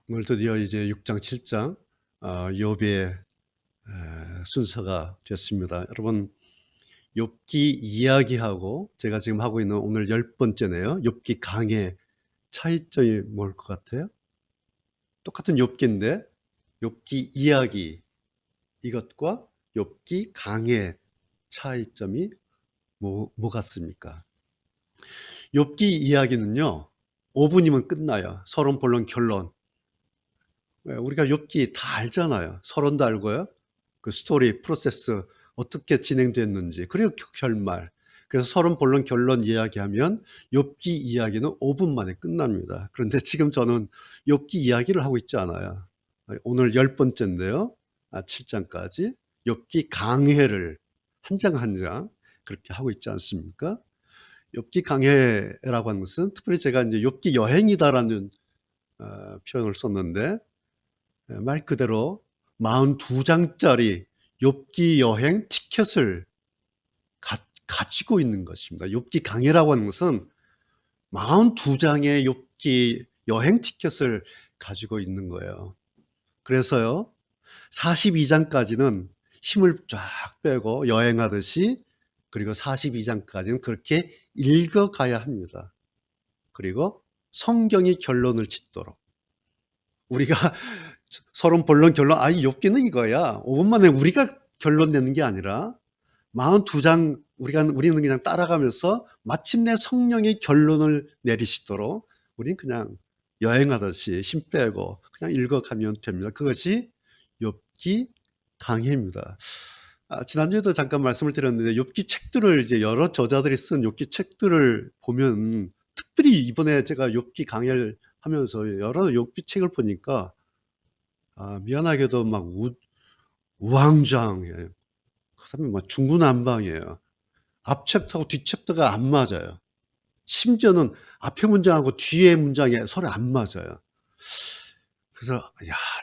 오늘 드디어 이제 6장, 7장 욥의 순서가 됐습니다. 여러분, 욥기 이야기하고 제가 지금 하고 있는 오늘 10번째네요. 욥기 강의 차이점이 뭘 것 같아요? 똑같은 욥기인데 욥기 이야기 이것과 욥기 강의 차이점이 뭐 같습니까? 욥기 이야기는요 5분이면 끝나요. 서론, 본론, 결론. 우리가 욥기 다 알잖아요. 서론도 알고요. 그 스토리, 프로세스 어떻게 진행됐는지, 그리고 결말. 그래서 서론, 본론, 결론 이야기하면 욥기 이야기는 5분 만에 끝납니다. 그런데 지금 저는 욥기 이야기를 하고 있지 않아요. 오늘 10번째인데요. 7장까지 욥기 강해를 한 장 한 장 그렇게 하고 있지 않습니까? 욥기 강해라고 하는 것은 특별히 제가 이제 욥기 여행이다라는 표현을 썼는데 말 그대로 42장짜리 욥기 여행 티켓을 가지고 있는 것입니다. 욥기 강해라고 하는 것은 42장의 욥기 여행 티켓을 가지고 있는 거예요. 그래서요 42장까지는 힘을 쫙 빼고 여행하듯이, 그리고 42장까지는 그렇게 읽어가야 합니다. 그리고 성경이 결론을 짓도록 우리가 서론, 본론, 결론, 욥기는 이거야 5분 만에 우리가 결론 내는 게 아니라 42장 우리는 그냥 따라가면서 마침내 성령이 결론을 내리시도록 우리는 그냥 여행하듯이 힘 빼고 그냥 읽어가면 됩니다. 그것이 욥기 강해입니다. 지난주에도 잠깐 말씀을 드렸는데 욥기 책들을 이제 여러 저자들이 쓴 욥기 책들을 보면, 특별히 이번에 제가 욥기 강해를 하면서 여러 욥기 책을 보니까 미안하게도 막 우왕좌왕이에요. 그다음에 막 중구난방이에요. 앞 챕터하고 뒤 챕터가 안 맞아요. 심지어는 앞에 문장하고 뒤에 문장이 서로 안 맞아요. 그래서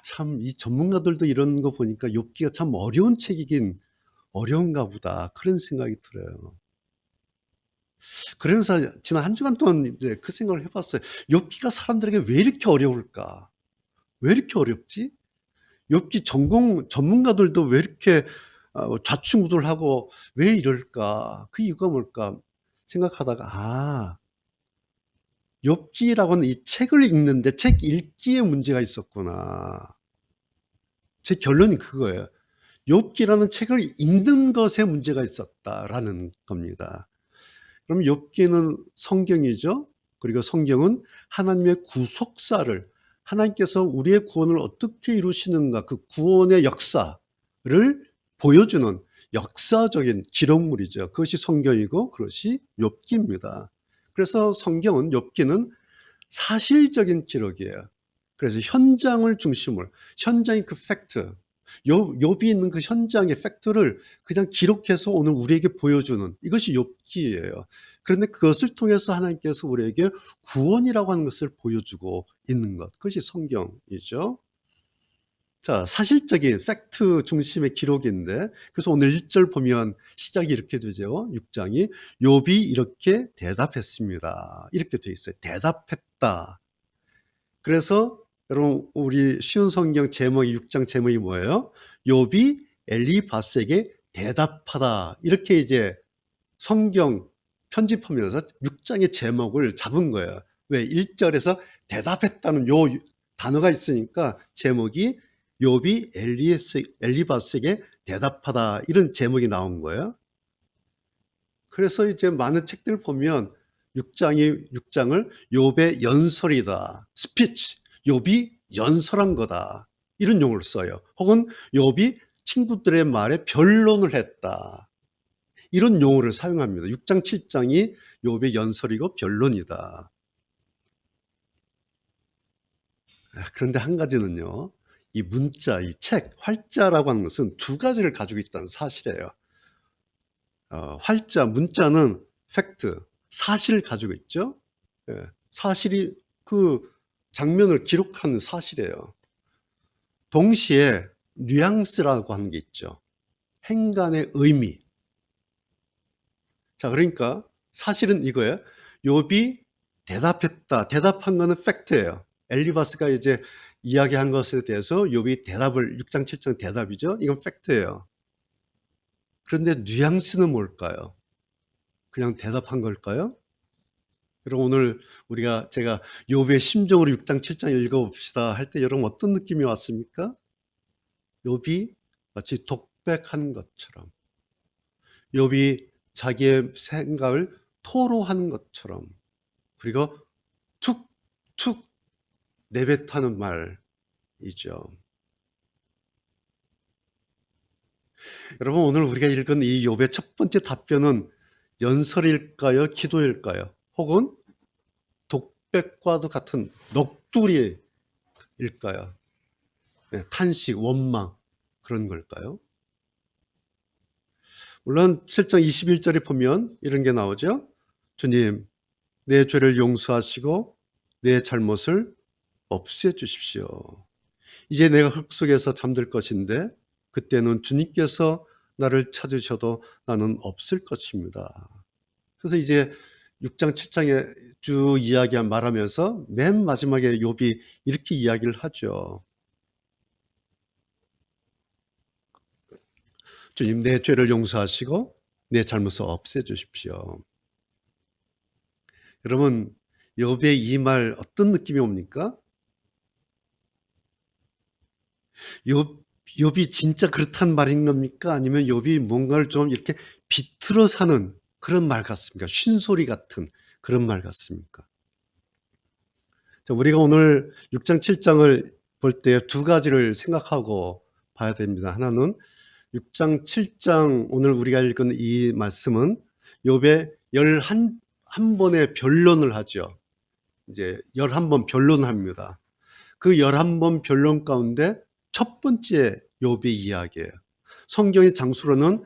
참 이 전문가들도 이런 거 보니까 욥기가 참 어려운 책이긴 어려운가 보다, 그런 생각이 들어요. 그러면서 지난 한 주간 동안 이제 그 생각을 해봤어요. 욥기가 사람들에게 왜 이렇게 어려울까? 왜 이렇게 어렵지? 욥기 전문가들도 왜 이렇게 좌충우돌하고 왜 이럴까? 그 이유가 뭘까 생각하다가 욥기라고는 이 책을 읽는데 책 읽기에 문제가 있었구나. 제 결론이 그거예요. 욥기라는 책을 읽는 것에 문제가 있었다라는 겁니다. 그럼 욥기는 성경이죠. 그리고 성경은 하나님의 구속사를, 하나님께서 우리의 구원을 어떻게 이루시는가, 그 구원의 역사를 보여주는 역사적인 기록물이죠. 그것이 성경이고 그것이 욥기입니다. 그래서 성경은, 욥기는 사실적인 기록이에요. 그래서 현장을 중심으로, 현장의 그 팩트, 욥이 있는 그 현장의 팩트를 그냥 기록해서 오늘 우리에게 보여주는, 이것이 욥기예요. 그런데 그것을 통해서 하나님께서 우리에게 구원이라고 하는 것을 보여주고 있는 것, 그것이 성경이죠. 자, 사실적인 팩트 중심의 기록인데, 그래서 오늘 1절 보면 시작이 이렇게 되죠. 6장이 욥이 이렇게 대답했습니다. 이렇게 돼 있어요. 대답했다. 그래서 여러분, 우리 쉬운 성경 제목이, 6장 제목이 뭐예요? 욥이 엘리바스에게 대답하다. 이렇게 이제 성경 편집하면서 6장의 제목을 잡은 거예요. 왜? 1절에서 대답했다는 요 단어가 있으니까 제목이 욥이 엘리바스에게 대답하다, 이런 제목이 나온 거예요. 그래서 이제 많은 책들 보면 6장을 욥의 연설이다, 스피치, 욥이 연설한 거다, 이런 용어를 써요. 혹은 욥이 친구들의 말에 변론을 했다, 이런 용어를 사용합니다. 6장, 7장이 욥의 연설이고 변론이다. 그런데 한 가지는요, 이 문자, 이 책, 활자라고 하는 것은 두 가지를 가지고 있다는 사실이에요. 활자, 문자는 팩트, 사실을 가지고 있죠. 사실이 그 장면을 기록하는 사실이에요. 동시에 뉘앙스라고 하는 게 있죠. 행간의 의미. 자, 그러니까 사실은 이거예요. 욥이 대답했다. 대답한 거는 팩트예요. 엘리바스가 이제 이야기한 것에 대해서 욥이 대답을 6장 7장 대답이죠. 이건 팩트예요. 그런데 뉘앙스는 뭘까요? 그냥 대답한 걸까요? 여러분 오늘 제가 욥의 심정으로 6장 7장 읽어봅시다 할 때 여러분 어떤 느낌이 왔습니까? 욥이 마치 독백한 것처럼, 욥이 자기의 생각을 토로하는 것처럼, 그리고 툭툭 내뱉하는 말이죠. 여러분 오늘 우리가 읽은 이 욥의 첫 번째 답변은 연설일까요? 기도일까요? 혹은 독백과도 같은 넋두리일까요? 네, 탄식, 원망 그런 걸까요? 물론 7장 21절에 보면 이런 게 나오죠. 주님, 내 죄를 용서하시고 내 잘못을 없애주십시오. 이제 내가 흙 속에서 잠들 것인데 그때는 주님께서 나를 찾으셔도 나는 없을 것입니다. 그래서 이제 6장 7장에 쭉 말하면서 맨 마지막에 욥이 이렇게 이야기를 하죠. 주님, 내 죄를 용서하시고 내 잘못을 없애주십시오. 여러분, 욥의 이 말 어떤 느낌이 옵니까? 욥이 진짜 그렇단 말인 겁니까? 아니면 욥이 뭔가를 좀 이렇게 비틀어 사는 그런 말 같습니까? 쉰소리 같은 그런 말 같습니까? 자, 우리가 오늘 6장 7장을 볼 때 두 가지를 생각하고 봐야 됩니다. 하나는 6장 7장 오늘 우리가 읽은 이 말씀은 욥의 11번의 변론을 하죠. 이제 11번 변론합니다. 그 11번 변론 가운데 첫 번째 욥의 이야기예요. 성경의 장수로는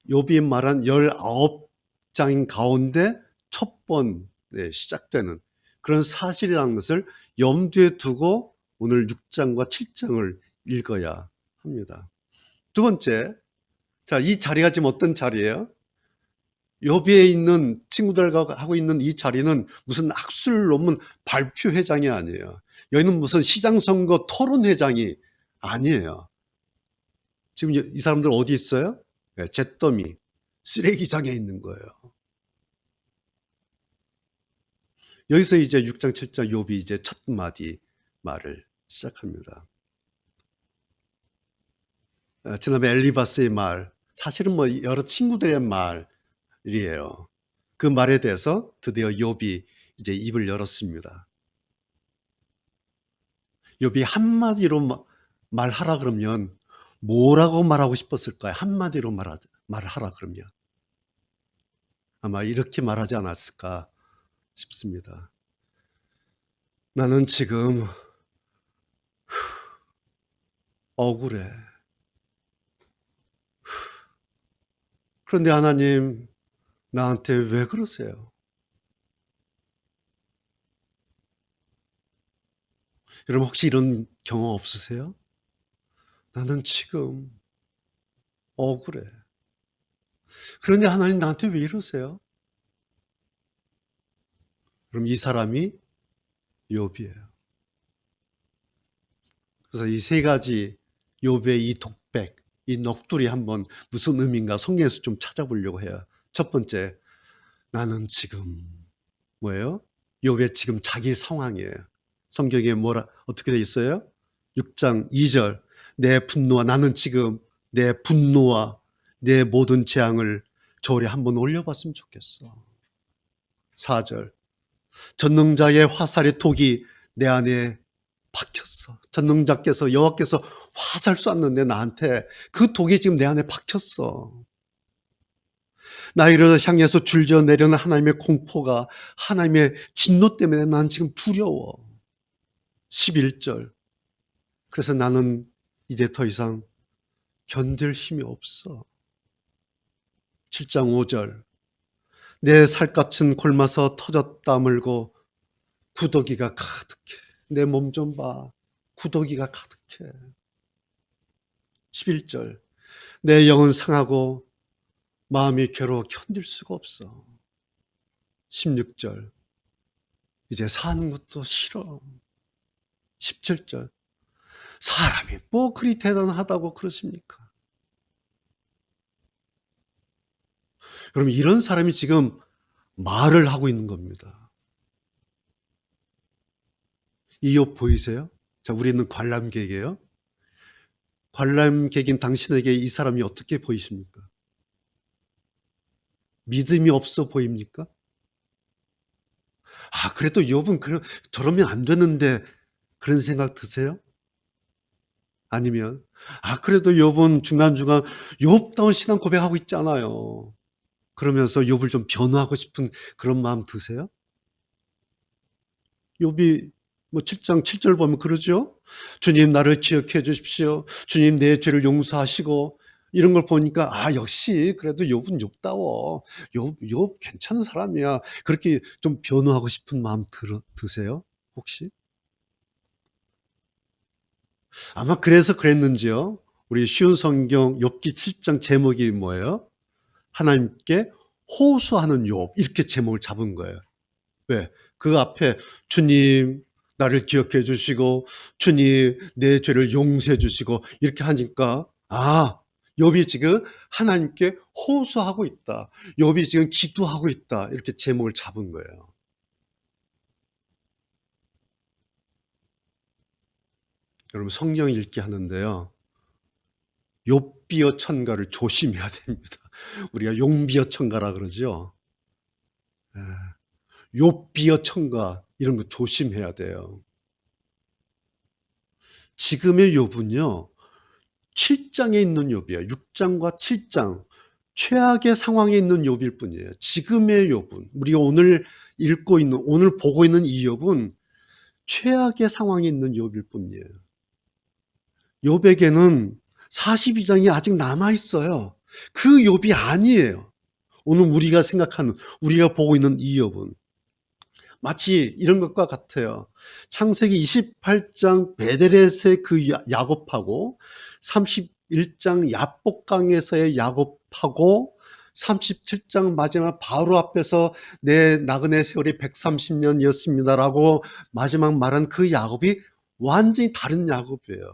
욥이 말한 19장인 가운데 첫 번 시작되는 그런 사실이라는 것을 염두에 두고 오늘 6장과 7장을 읽어야 합니다. 두 번째, 자, 이 자리가 지금 어떤 자리예요? 욥에 있는 친구들과 하고 있는 이 자리는 무슨 학술 논문 발표회장이 아니에요. 여기는 무슨 시장선거 토론회장이 아니에요. 지금 이 사람들 어디 있어요? 네, 잿더미, 쓰레기장에 있는 거예요. 여기서 이제 6장, 7장 욥이 이제 첫 마디 말을 시작합니다. 지난번에 엘리바스의 말, 사실은 뭐 여러 친구들의 말이에요. 그 말에 대해서 드디어 욥이 이제 입을 열었습니다. 욥이 한마디로 말하라 그러면 뭐라고 말하고 싶었을까요? 한마디로 말하라 그러면 아마 이렇게 말하지 않았을까 싶습니다. 나는 지금 억울해. 그런데 하나님, 나한테 왜 그러세요? 여러분 혹시 이런 경험 없으세요? 나는 지금 억울해. 그런데 하나님 나한테 왜 이러세요? 그럼 이 사람이 욥이에요. 그래서 이 세 가지 욥의 이 독백, 이 넋두리 한번 무슨 의미인가 성경에서 좀 찾아보려고 해요. 첫 번째, 나는 지금 뭐예요? 욥의 지금 자기 상황이에요. 성경에 어떻게 돼 있어요? 6장 2절, 나는 지금 내 분노와 내 모든 재앙을 저울에 한번 올려봤으면 좋겠어. 4절, 전능자의 화살의 독이 내 안에 박혔어. 전능자께서 여호와께서 화살 쐈는데 나한테 그 독이 지금 내 안에 박혔어. 나를 향해서 줄져 내려는 하나님의 공포가 하나님의 진노 때문에 난 지금 두려워. 11절. 그래서 나는 이제 더 이상 견딜 힘이 없어. 7장 5절. 내 살갗은 골마서 터졌다 물고 구더기가 가득해. 내 몸 좀 봐. 구더기가 가득해. 11절. 내 영은 상하고 마음이 괴로워 견딜 수가 없어. 16절. 이제 사는 것도 싫어. 17절. 사람이 뭐 그리 대단하다고 그러십니까? 그럼 이런 사람이 지금 말을 하고 있는 겁니다. 이 욥 보이세요? 자, 우리는 관람객이에요. 관람객인 당신에게 이 사람이 어떻게 보이십니까? 믿음이 없어 보입니까? 아, 그래도 욥은 저러면 안 되는데 그런 생각 드세요? 아니면 아, 그래도 욥은 중간중간 욥다운 신앙 고백하고 있잖아요. 그러면서 욥을 좀 변호하고 싶은 그런 마음 드세요? 욥이 뭐 7장 7절 보면 그러죠. 주님 나를 기억해 주십시오. 주님 내 죄를 용서하시고 이런 걸 보니까 아 역시 그래도 욥은 욥다워. 욥 괜찮은 사람이야. 그렇게 좀 변호하고 싶은 마음 드세요? 혹시? 아마 그래서 그랬는지요. 우리 쉬운 성경 욥기 7장 제목이 뭐예요? 하나님께 호소하는 욥 이렇게 제목을 잡은 거예요. 왜? 그 앞에 주님 나를 기억해 주시고 주님 내 죄를 용서해 주시고 이렇게 하니까 아 욥이 지금 하나님께 호소하고 있다. 욥이 지금 기도하고 있다. 이렇게 제목을 잡은 거예요. 여러분 성경 읽기 하는데요. 욥비어 천가를 조심해야 됩니다. 우리가 용비어 천가라 그러죠. 욥비어 천가 이런 거 조심해야 돼요. 지금의 욥은요. 7장에 있는 욥이에요. 6장과 7장 최악의 상황에 있는 욥일 뿐이에요. 지금의 욥은 우리가 오늘 읽고 있는 오늘 보고 있는 이 욥은 최악의 상황에 있는 욥일 뿐이에요. 욥에게는 42장이 아직 남아 있어요. 그 욥이 아니에요. 오늘 우리가 생각하는 우리가 보고 있는 이 욥은 마치 이런 것과 같아요. 창세기 28장 베델에서의 그 야곱하고 31장 야복강에서의 야곱하고 37장 마지막 바로 앞에서 내 나그네 세월이 130년이었습니다라고 마지막 말한 그 야곱이 완전히 다른 야곱이에요.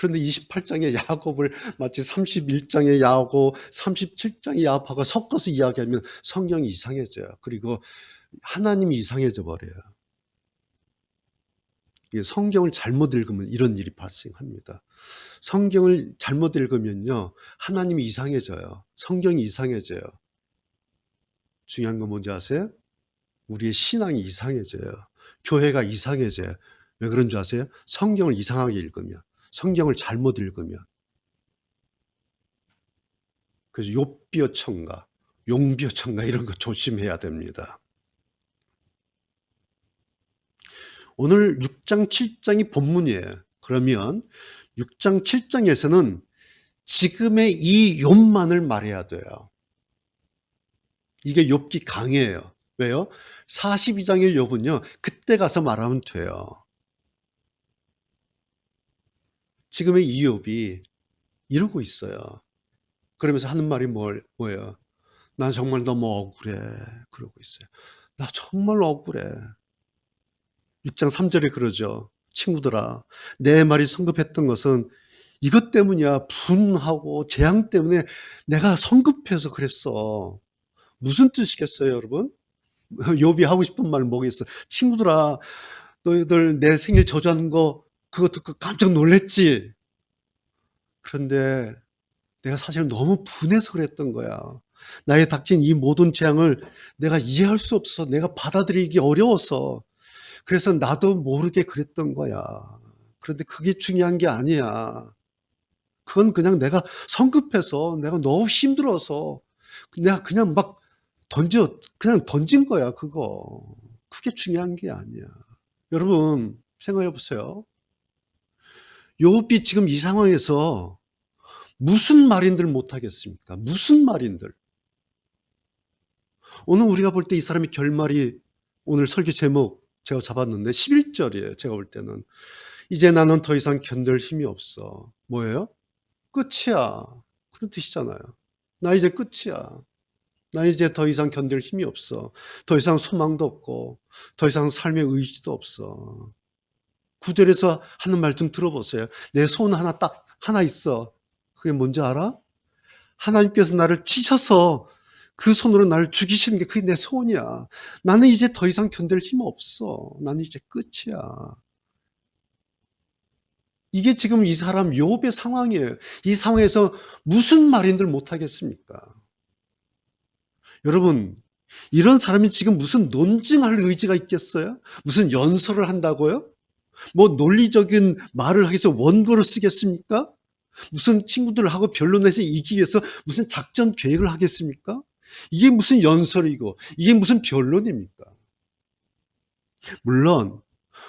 그런데 28장의 야곱을 마치 31장의 야곱, 37장의 야곱하고 섞어서 이야기하면 성경이 이상해져요. 그리고 하나님이 이상해져 버려요. 성경을 잘못 읽으면 이런 일이 발생합니다. 성경을 잘못 읽으면요. 하나님이 이상해져요. 성경이 이상해져요. 중요한 건 뭔지 아세요? 우리의 신앙이 이상해져요. 교회가 이상해져요. 왜 그런 줄 아세요? 성경을 이상하게 읽으면. 성경을 잘못 읽으면. 그래서 욥비어 천가, 용비어 천가 이런 거 조심해야 됩니다. 오늘 6장 7장이 본문이에요. 그러면 6장 7장에서는 지금의 이 욥만을 말해야 돼요. 이게 욥기 강해요. 왜요? 42장의 욥은요. 그때 가서 말하면 돼요. 지금의 이 욥이 이러고 있어요. 그러면서 하는 말이 뭐예요? 난 정말 너무 억울해. 그러고 있어요. 나 정말 억울해. 6장 3절에 그러죠. 친구들아, 내 말이 성급했던 것은 이것 때문이야. 분하고 재앙 때문에 내가 성급해서 그랬어. 무슨 뜻이겠어요, 여러분? 욥이 하고 싶은 말 뭐겠어? 친구들아, 너희들 내 생일 저주하는 거 그거 듣고 깜짝 놀랬지? 그런데 내가 사실 너무 분해서 그랬던 거야. 나에 닥친 이 모든 재앙을 내가 이해할 수 없어서 내가 받아들이기 어려워서 그래서 나도 모르게 그랬던 거야. 그런데 그게 중요한 게 아니야. 그건 그냥 내가 성급해서 내가 너무 힘들어서 내가 그냥 막 그냥 던진 거야, 그거. 그게 중요한 게 아니야. 여러분, 생각해 보세요. 욥이 지금 이 상황에서 무슨 말인들 못하겠습니까? 무슨 말인들. 오늘 우리가 볼 때 이 사람의 결말이 오늘 설교 제목 제가 잡았는데 11절이에요. 제가 볼 때는. 이제 나는 더 이상 견딜 힘이 없어. 뭐예요? 끝이야. 그런 뜻이잖아요. 나 이제 끝이야. 나 이제 더 이상 견딜 힘이 없어. 더 이상 소망도 없고, 더 이상 삶의 의지도 없어. 9절에서 하는 말 좀 들어보세요. 내 소원 하나 있어. 그게 뭔지 알아? 하나님께서 나를 치셔서 그 손으로 나를 죽이시는 게 그게 내 소원이야. 나는 이제 더 이상 견딜 힘 없어. 나는 이제 끝이야. 이게 지금 이 사람 욥의 상황이에요. 이 상황에서 무슨 말인들 못하겠습니까? 여러분, 이런 사람이 지금 무슨 논증할 의지가 있겠어요? 무슨 연설을 한다고요? 뭐 논리적인 말을 하기 위해서 원고를 쓰겠습니까? 무슨 친구들하고 변론해서 이기기 위해서 무슨 작전 계획을 하겠습니까? 이게 무슨 연설이고 이게 무슨 변론입니까? 물론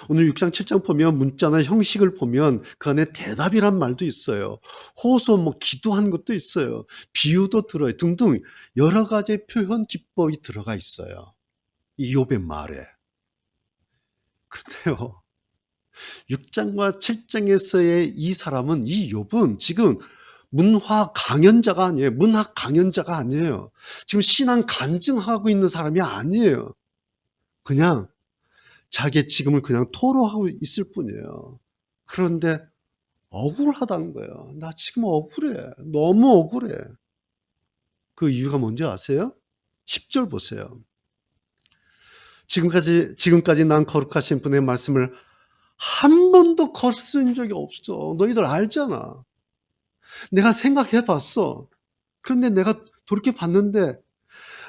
오늘 6장 7장 보면 문자나 형식을 보면 그 안에 대답이란 말도 있어요. 호소 기도한 것도 있어요. 비유도 들어요. 등등 여러 가지 표현 기법이 들어가 있어요. 이 욥의 말에. 그런데요. 6장과 7장에서의 이 사람은, 이 욥은 지금 문학 강연자가 아니에요. 지금 신앙 간증하고 있는 사람이 아니에요. 그냥 자기의 지금을 그냥 토로하고 있을 뿐이에요. 그런데 억울하다는 거예요. 나 지금 억울해. 너무 억울해. 그 이유가 뭔지 아세요? 10절 보세요. 지금까지 난 거룩하신 분의 말씀을 한 번도 거스른 적이 없어. 너희들 알잖아. 내가 생각해 봤어. 그런데 내가 돌이켜 봤는데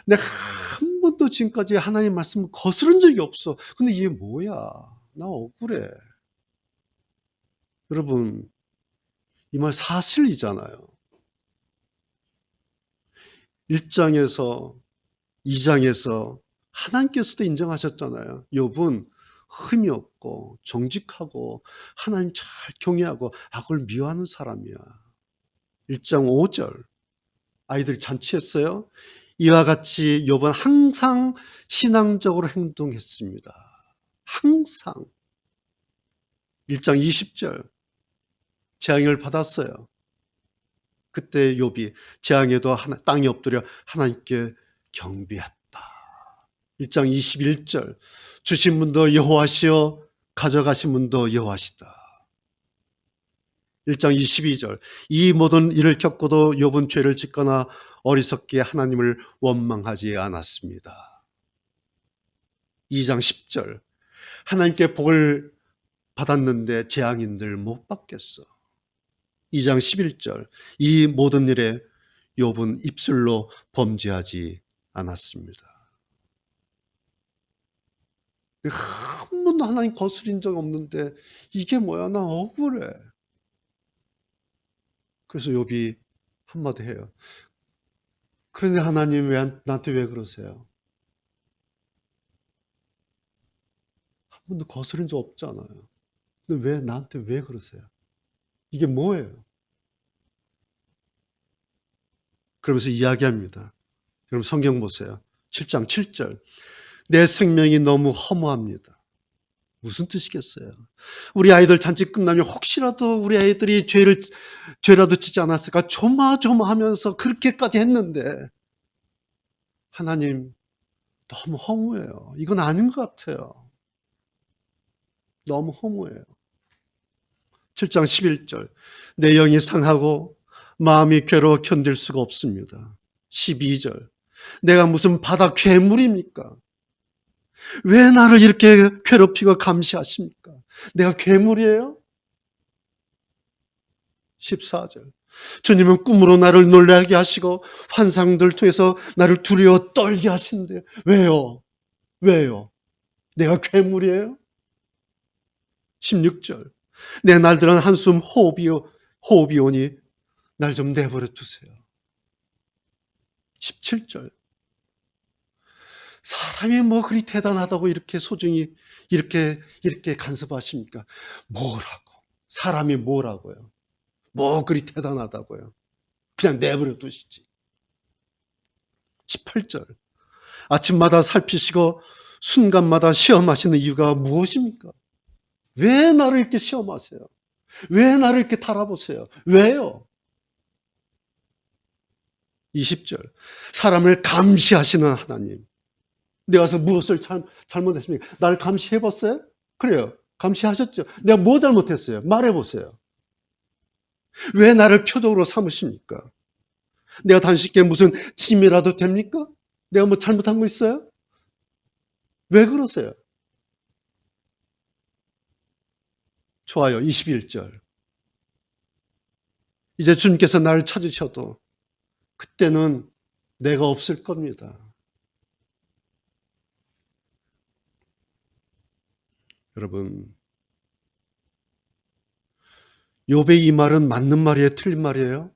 내가 한 번도 지금까지 하나님 말씀을 거스른 적이 없어. 근데 이게 뭐야? 나 억울해. 여러분, 이 말 사실이잖아요. 1장에서 2장에서 하나님께서도 인정하셨잖아요. 욥은 흠이 없고 정직하고 하나님 잘 경외하고 악을 미워하는 사람이야. 1장 5절 아이들 잔치했어요. 이와 같이 욥은 항상 신앙적으로 행동했습니다. 항상. 1장 20절 재앙을 받았어요. 그때 욥이 재앙에도 땅에 엎드려 하나님께 경배했다. 1장 21절 주신 분도 여호와시요 가져가신 분도 여호와시다. 1장 22절 이 모든 일을 겪고도 욥은 죄를 짓거나 어리석게 하나님을 원망하지 않았습니다. 2장 10절 하나님께 복을 받았는데 재앙인들 못 받겠어. 2장 11절 이 모든 일에 욥은 입술로 범죄하지 않았습니다. 한 번도 하나님 거스린 적 없는데 이게 뭐야? 나 억울해. 그래서 욥이 한마디 해요. 그런데 하나님 나한테 왜 그러세요? 한 번도 거스린 적 없잖아요. 근데 왜 나한테 왜 그러세요? 이게 뭐예요? 그러면서 이야기합니다. 여러분 성경 보세요. 7장 7절 내 생명이 너무 허무합니다. 무슨 뜻이겠어요? 우리 아이들 잔치 끝나면 혹시라도 우리 아이들이 죄라도 짓지 않았을까 조마조마하면서 그렇게까지 했는데 하나님 너무 허무해요. 이건 아닌 것 같아요. 너무 허무해요. 7장 11절 내 영이 상하고 마음이 괴로워 견딜 수가 없습니다. 12절 내가 무슨 바다 괴물입니까? 왜 나를 이렇게 괴롭히고 감시하십니까? 내가 괴물이에요? 14절 주님은 꿈으로 나를 놀라게 하시고 환상들 통해서 나를 두려워 떨게 하신대요. 왜요? 왜요? 내가 괴물이에요? 16절 내 날들은 한숨 호흡이 오니 날 좀 내버려 두세요. 17절 사람이 뭐 그리 대단하다고 이렇게 소중히 이렇게 간섭하십니까? 뭐라고? 사람이 뭐라고요? 뭐 그리 대단하다고요? 그냥 내버려 두시지. 18절 아침마다 살피시고 순간마다 시험하시는 이유가 무엇입니까? 왜 나를 이렇게 시험하세요? 왜 나를 이렇게 달아보세요? 왜요? 20절 사람을 감시하시는 하나님 내가 무엇을 잘못했습니까? 나를 감시해봤어요? 그래요. 감시하셨죠? 내가 뭐 잘못했어요? 말해보세요. 왜 나를 표적으로 삼으십니까? 내가 당신께 무슨 짐이라도 됩니까? 내가 뭐 잘못한 거 있어요? 왜 그러세요? 좋아요. 21절. 이제 주님께서 나를 찾으셔도 그때는 내가 없을 겁니다. 여러분, 욥의 이 말은 맞는 말이에요? 틀린 말이에요?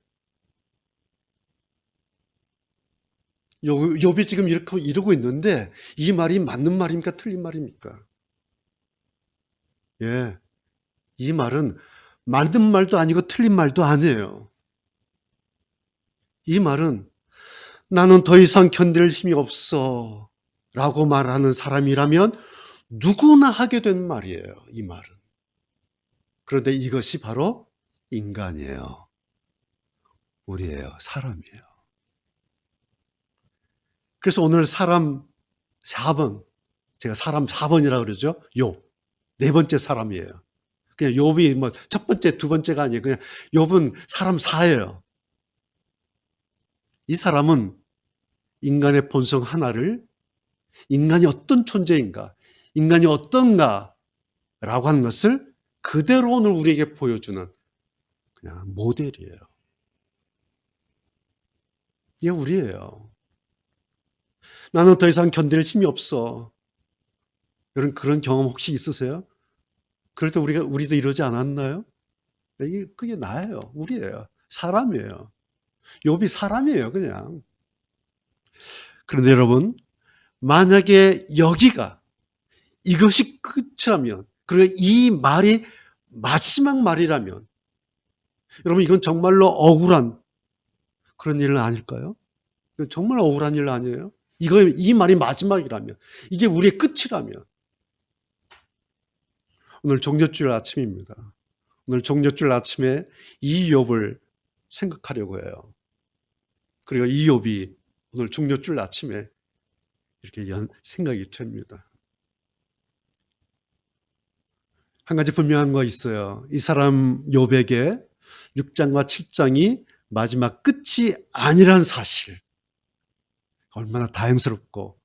욥이 지금 이렇게 이러고 있는데 이 말이 맞는 말입니까? 틀린 말입니까? 예, 이 말은 맞는 말도 아니고 틀린 말도 아니에요. 이 말은 나는 더 이상 견딜 힘이 없어 라고 말하는 사람이라면 누구나 하게 된 말이에요. 이 말은. 그런데 이것이 바로 인간이에요. 우리예요. 사람이에요. 그래서 오늘 사람 4번, 제가 사람 4번이라고 그러죠. 욥. 네 번째 사람이에요. 그냥 욥이 뭐 첫 번째, 두 번째가 아니에요. 그냥 욥은 사람 4예요. 이 사람은 인간의 본성 하나를 인간이 어떤 존재인가, 인간이 어떤가 라고 하는 것을 그대로 오늘 우리에게 보여주는 그냥 모델이에요. 이게 우리예요. 나는 더 이상 견딜 힘이 없어. 여러분 그런 경험 혹시 있으세요? 그럴 때 우리도 이러지 않았나요? 그게 나예요. 우리예요. 사람이에요. 욥이 사람이에요, 그냥. 그런데 여러분, 만약에 여기가 이것이 끝이라면, 그리고 이 말이 마지막 말이라면, 여러분 이건 정말로 억울한 그런 일은 아닐까요? 이건 정말 억울한 일 아니에요? 이 말이 마지막이라면, 이게 우리의 끝이라면. 오늘 종려주일 아침입니다. 오늘 종려주일 아침에 이 욥을 생각하려고 해요. 그리고 이 욥이 오늘 종려주일 아침에 이렇게 생각이 됩니다. 한 가지 분명한 거 있어요. 이 사람 욥에게 6장과 7장이 마지막 끝이 아니란 사실. 얼마나 다행스럽고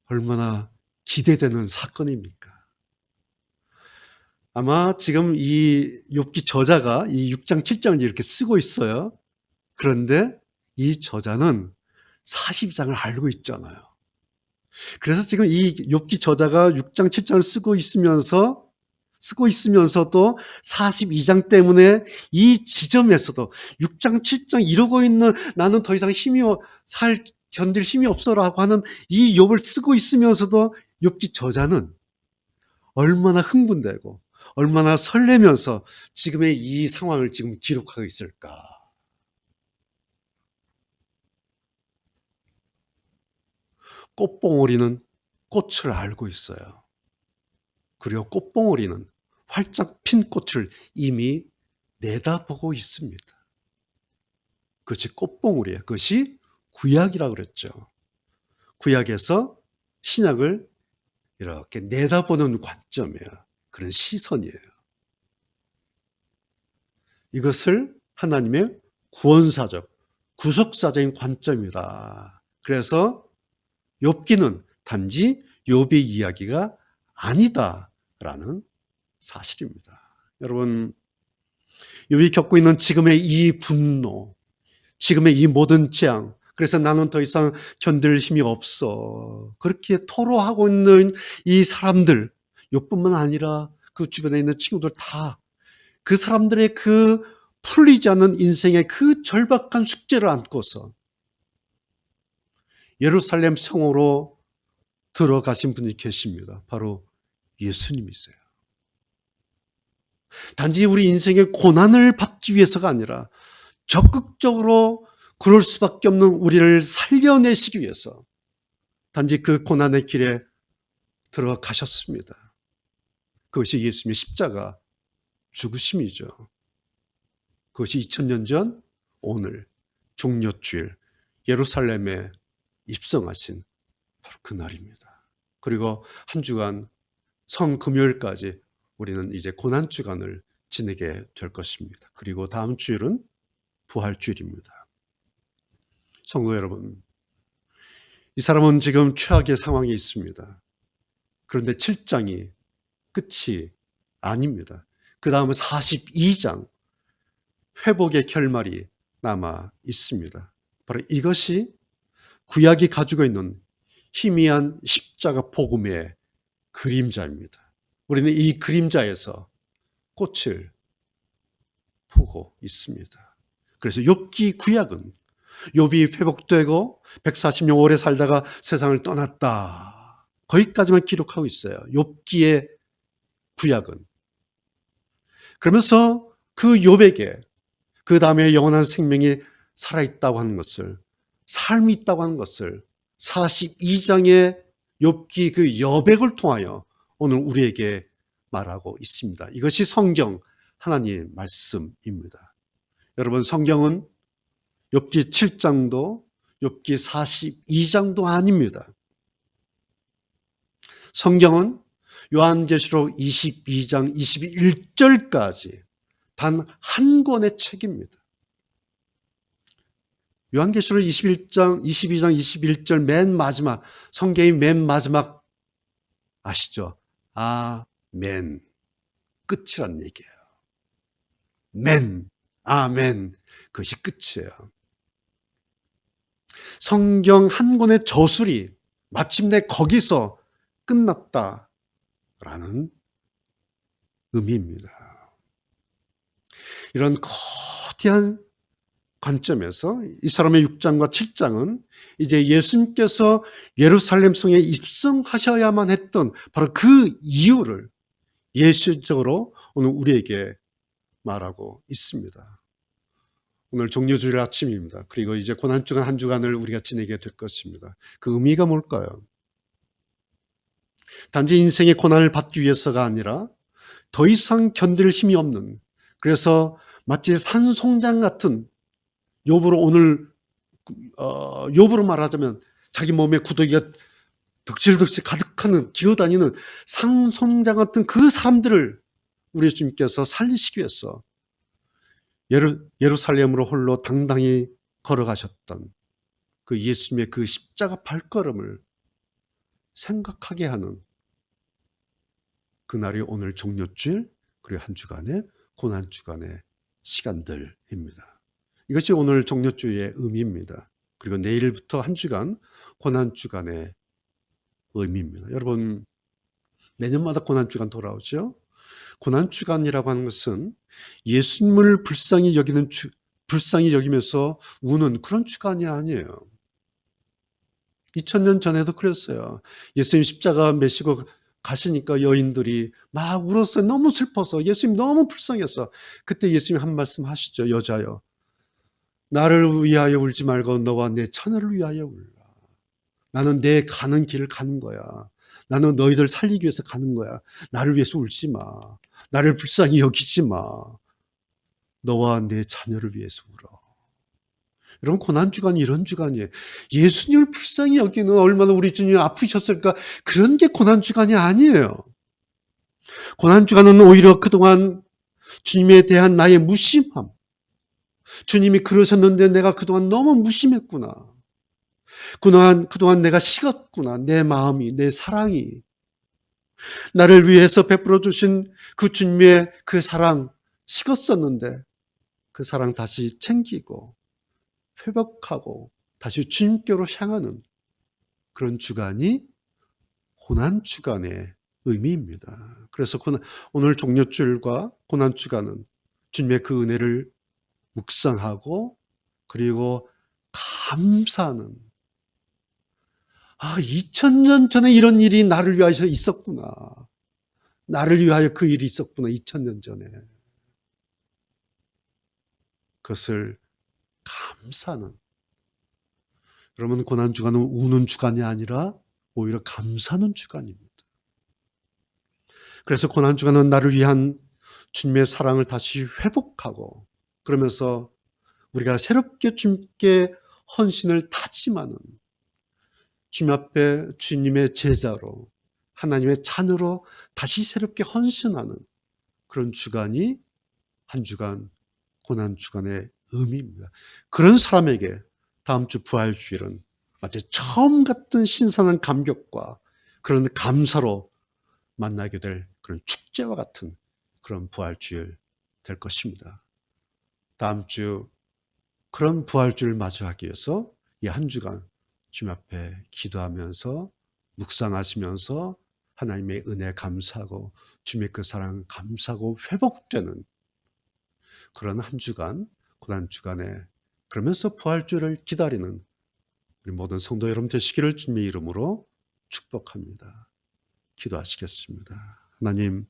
얼마나 기대되는 사건입니까? 아마 지금 이 욥기 저자가 이 6장, 7장을 이렇게 쓰고 있어요. 그런데 이 저자는 42장을 알고 있잖아요. 그래서 지금 이 욥기 저자가 6장, 7장을 쓰고 있으면서도 42장 때문에 이 지점에서도 6장, 7장 이러고 있는 나는 더 이상 견딜 힘이 없어라고 하는 이 욥을 쓰고 있으면서도 욥기 저자는 얼마나 흥분되고 얼마나 설레면서 지금의 이 상황을 지금 기록하고 있을까. 꽃봉오리는 꽃을 알고 있어요. 그리고 꽃봉오리는 활짝 핀 꽃을 이미 내다보고 있습니다. 그것이 꽃봉오리예요. 그것이 구약이라고 그랬죠. 구약에서 신약을 이렇게 내다보는 관점이에요. 그런 시선이에요. 이것을 하나님의 구원사적, 구속사적인 관점이다. 그래서 욥기는 단지 욥의 이야기가 아니다라는 사실입니다. 여러분, 욥이 겪고 있는 지금의 이 분노, 지금의 이 모든 재앙, 그래서 나는 더 이상 견딜 힘이 없어. 그렇게 토로하고 있는 이 사람들, 욥뿐만 아니라 그 주변에 있는 친구들 다 그 사람들의 그 풀리지 않는 인생의 그 절박한 숙제를 안고서 예루살렘 성으로 들어가신 분이 계십니다. 바로 예수님이세요. 단지 우리 인생의 고난을 받기 위해서가 아니라 적극적으로 그럴 수밖에 없는 우리를 살려내시기 위해서 단지 그 고난의 길에 들어가셨습니다. 그것이 예수님의 십자가 죽으심이죠. 그것이 2000년 전 오늘 종려주일 예루살렘에 입성하신 바로 그 날입니다. 그리고 한 주간 성금요일까지 우리는 이제 고난주간을 지내게 될 것입니다. 그리고 다음 주일은 부활주일입니다. 성도 여러분, 이 사람은 지금 최악의 상황에 있습니다. 그런데 7장이 끝이 아닙니다. 그 다음은 42장 회복의 결말이 남아 있습니다. 바로 이것이 구약이 가지고 있는 희미한 십자가 복음의 그림자입니다. 우리는 이 그림자에서 꽃을 보고 있습니다. 그래서 욥기 구약은 욥이 회복되고 140년 오래 살다가 세상을 떠났다. 거기까지만 기록하고 있어요. 욥기의 구약은. 그러면서 그 욥에게 그 다음에 영원한 생명이 살아있다고 하는 것을, 삶이 있다고 하는 것을 42장의 욥기 그 여백을 통하여 오늘 우리에게 말하고 있습니다. 이것이 성경 하나님 말씀입니다. 여러분, 성경은 욥기 7장도 욥기 42장도 아닙니다. 성경은 요한계시록 22장 21절까지 단 한 권의 책입니다. 요한계시록 22장 21절 맨 마지막, 성경의 맨 마지막 아시죠? 아멘. 끝이란 얘기예요. 맨, 아멘. 그것이 끝이에요. 성경 한 권의 저술이 마침내 거기서 끝났다라는 의미입니다. 이런 거대한 관점에서 이 사람의 6장과 7장은 이제 예수님께서 예루살렘 성에 입성하셔야만 했던 바로 그 이유를 예시적으로 오늘 우리에게 말하고 있습니다. 오늘 종료주일 아침입니다. 그리고 이제 고난주간 한 주간을 우리가 지내게 될 것입니다. 그 의미가 뭘까요? 단지 인생의 고난을 받기 위해서가 아니라 더 이상 견딜 힘이 없는, 그래서 마치 산송장 같은, 욥으로 오늘 욥으로 말하자면 자기 몸에 구더기가 덕질덕질 가득하는, 기어다니는 산송장 같은 그 사람들을 우리 주님께서 살리시기 위해서 예루살렘으로 홀로 당당히 걸어가셨던 그 예수님의 그 십자가 발걸음을 생각하게 하는 그날이 오늘 종료주일, 그리고 한 주간의 고난주간의 시간들입니다. 이것이 오늘 종료주일의 의미입니다. 그리고 내일부터 한 주간 고난주간의 의미입니다. 여러분, 매년마다 고난주간 돌아오죠? 고난주간이라고 하는 것은 예수님을 불쌍히 여기면서 우는 그런 주간이 아니에요. 2000년 전에도 그랬어요. 예수님 십자가 메시고 가시니까 여인들이 막 울었어요. 너무 슬퍼서. 예수님 너무 불쌍해서. 그때 예수님이 한 말씀 하시죠. 여자여, 나를 위하여 울지 말고 너와 내 처녀를 위하여 울라. 나는 내 가는 길을 가는 거야. 나는 너희들 살리기 위해서 가는 거야. 나를 위해서 울지 마. 나를 불쌍히 여기지 마. 너와 내 자녀를 위해서 울어. 여러분, 고난주간이 이런 주간이에요. 예수님을 불쌍히 여기는, 얼마나 우리 주님이 아프셨을까, 그런 게 고난주간이 아니에요. 고난주간은 오히려 그동안 주님에 대한 나의 무심함, 주님이 그러셨는데 내가 그동안 너무 무심했구나, 그동안 내가 식었구나, 내 마음이, 내 사랑이, 나를 위해서 베풀어 주신 그 주님의 그 사랑 식었었는데 그 사랑 다시 챙기고 회복하고 다시 주님께로 향하는 그런 주간이 고난주간의 의미입니다. 그래서 오늘 종료주일과 고난주간은 주님의 그 은혜를 묵상하고 그리고 감사하는, 2000년 전에 이런 일이 나를 위하여 있었구나. 나를 위하여 그 일이 있었구나. 2000년 전에. 그것을 감사는, 여러분, 고난주간은 우는 주간이 아니라 오히려 감사하는 주간입니다. 그래서 고난주간은 나를 위한 주님의 사랑을 다시 회복하고, 그러면서 우리가 새롭게 주님께 헌신을 다짐하는, 주님 앞에 주님의 제자로 하나님의 자녀로 다시 새롭게 헌신하는 그런 주간이 한 주간, 고난 주간의 의미입니다. 그런 사람에게 다음 주 부활주일은 마치 처음 같은 신선한 감격과 그런 감사로 만나게 될 그런 축제와 같은 그런 부활주일 될 것입니다. 다음 주 그런 부활주를 맞이하기 위해서 이 한 주간 주님 앞에 기도하면서 묵상하시면서 하나님의 은혜 감사하고 주님의 그 사랑 감사하고 회복되는 그런 한 주간, 고난 주간에 그러면서 부활주를 기다리는 우리 모든 성도 여러분 되시기를 주님의 이름으로 축복합니다. 기도하시겠습니다. 하나님,